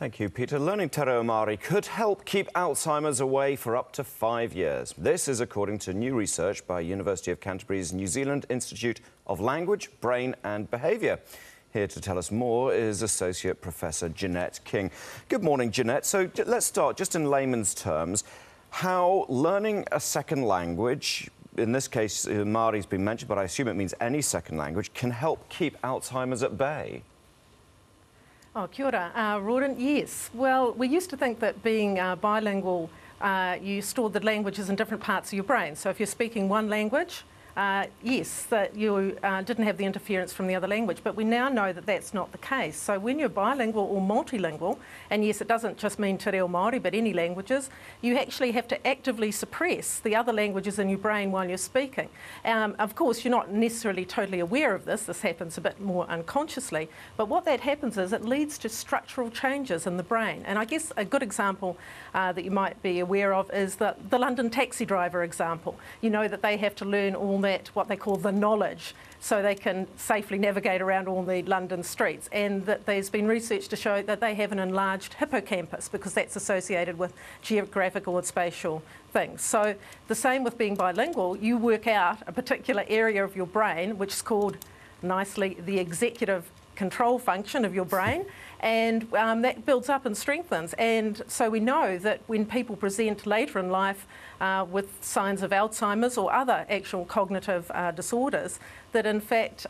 Thank you, Peter. Learning te reo Maori could help keep Alzheimer's away for up to 5 years. This is according to new research by University of Canterbury's New Zealand Institute of Language, Brain and Behaviour. Here to tell us more is Associate Professor Jeanette King. Good morning, Jeanette. So let's start just in layman's terms. How learning a second language, in this case Maori's been mentioned, but I assume it means any second language, can help keep Alzheimer's at bay? Oh, kia ora. Roran, yes. Well, we used to think that being bilingual, you stored the languages in different parts of your brain. So if you're speaking one language, yes, that you didn't have the interference from the other language. But we now know that that's not the case. So when you're bilingual or multilingual, and yes, it doesn't just mean te reo Māori, but any languages, you actually have to actively suppress the other languages in your brain while you're speaking. Of course, you're not necessarily totally aware of this. This happens a bit more unconsciously. But what that happens is it leads to structural changes in the brain. And I guess a good example that you might be aware of is the London taxi driver example. You know that they have to learn all that, what they call the knowledge, so they can safely navigate around all the London streets, and that there's been research to show that they have an enlarged hippocampus because that's associated with geographical and spatial things. So the same with being bilingual, you work out a particular area of your brain which is called nicely the executive control function of your brain, and that builds up and strengthens. And so we know that when people present later in life with signs of Alzheimer's or other actual cognitive disorders, that in fact,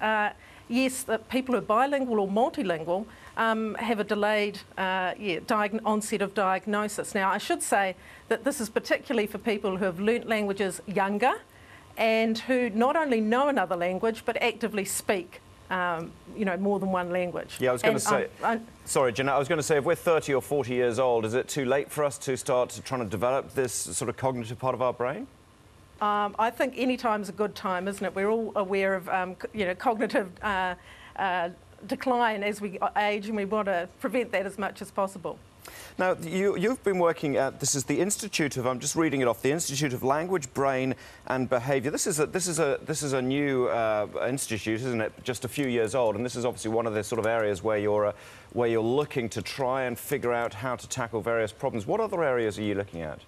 yes, that people who are bilingual or multilingual have a delayed onset of diagnosis. Now, I should say that this is particularly for people who have learnt languages younger and who not only know another language but actively speak more than one language. Yeah, I was going to say, sorry, Jeanette, I was going to say, if we're 30 or 40 years old, is it too late for us to start trying to develop this sort of cognitive part of our brain? I think any time's a good time, isn't it? We're all aware of, cognitive decline as we age, and we want to prevent that as much as possible. Now, you've been working at, this is the Institute of, I'm just reading it off, the Institute of Language, Brain and Behaviour. This is a new institute, isn't it? Just a few years old, and this is obviously one of the sort of areas where you're looking to try and figure out how to tackle various problems. What other areas are you looking at?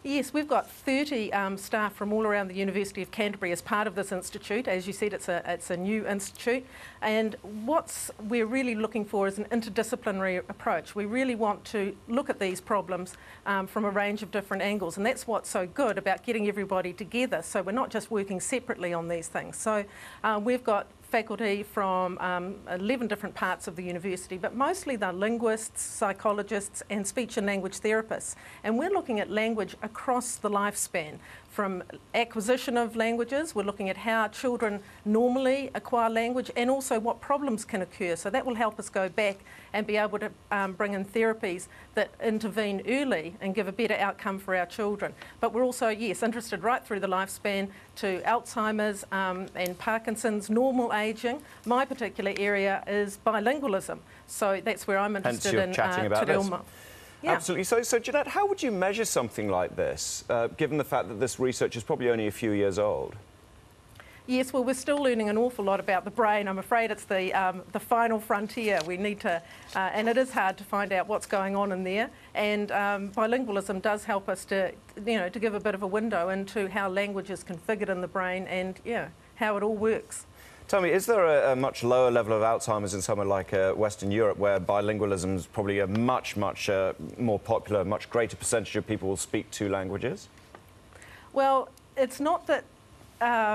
Yes, we've got 30 staff from all around the University of Canterbury as part of this institute. As you said, it's a new institute, and what we're really looking for is an interdisciplinary approach. We really want to look at these problems from a range of different angles, and that's what's so good about getting everybody together. So we're not just working separately on these things. So we've got faculty from 11 different parts of the university, but mostly they're linguists, psychologists and speech and language therapists. And we're looking at language across the lifespan, from acquisition of languages, we're looking at how children normally acquire language and also what problems can occur. So that will help us go back and be able to bring in therapies that intervene early and give a better outcome for our children. But we're also, yes, interested right through the lifespan to Alzheimer's and Parkinson's, normal ageing. My particular area is bilingualism, so that's where I'm interested in chatting about this. Yeah. Absolutely. So, Jeanette, how would you measure something like this, given the fact that this research is probably only a few years old? Yes, well, we're still learning an awful lot about the brain. I'm afraid it's the final frontier. We need to, and it is hard to find out what's going on in there. And bilingualism does help us to, to give a bit of a window into how language is configured in the brain and, how it all works. Tell me, is there a much lower level of Alzheimer's in somewhere like Western Europe, where bilingualism is probably a much more popular, much greater percentage of people will speak two languages? Well, it's not that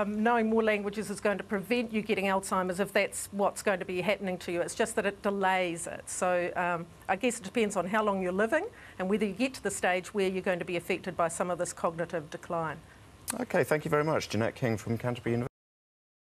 knowing more languages is going to prevent you getting Alzheimer's if that's what's going to be happening to you. It's just that it delays it. So I guess it depends on how long you're living and whether you get to the stage where you're going to be affected by some of this cognitive decline. OK, thank you very much. Jeanette King from Canterbury University.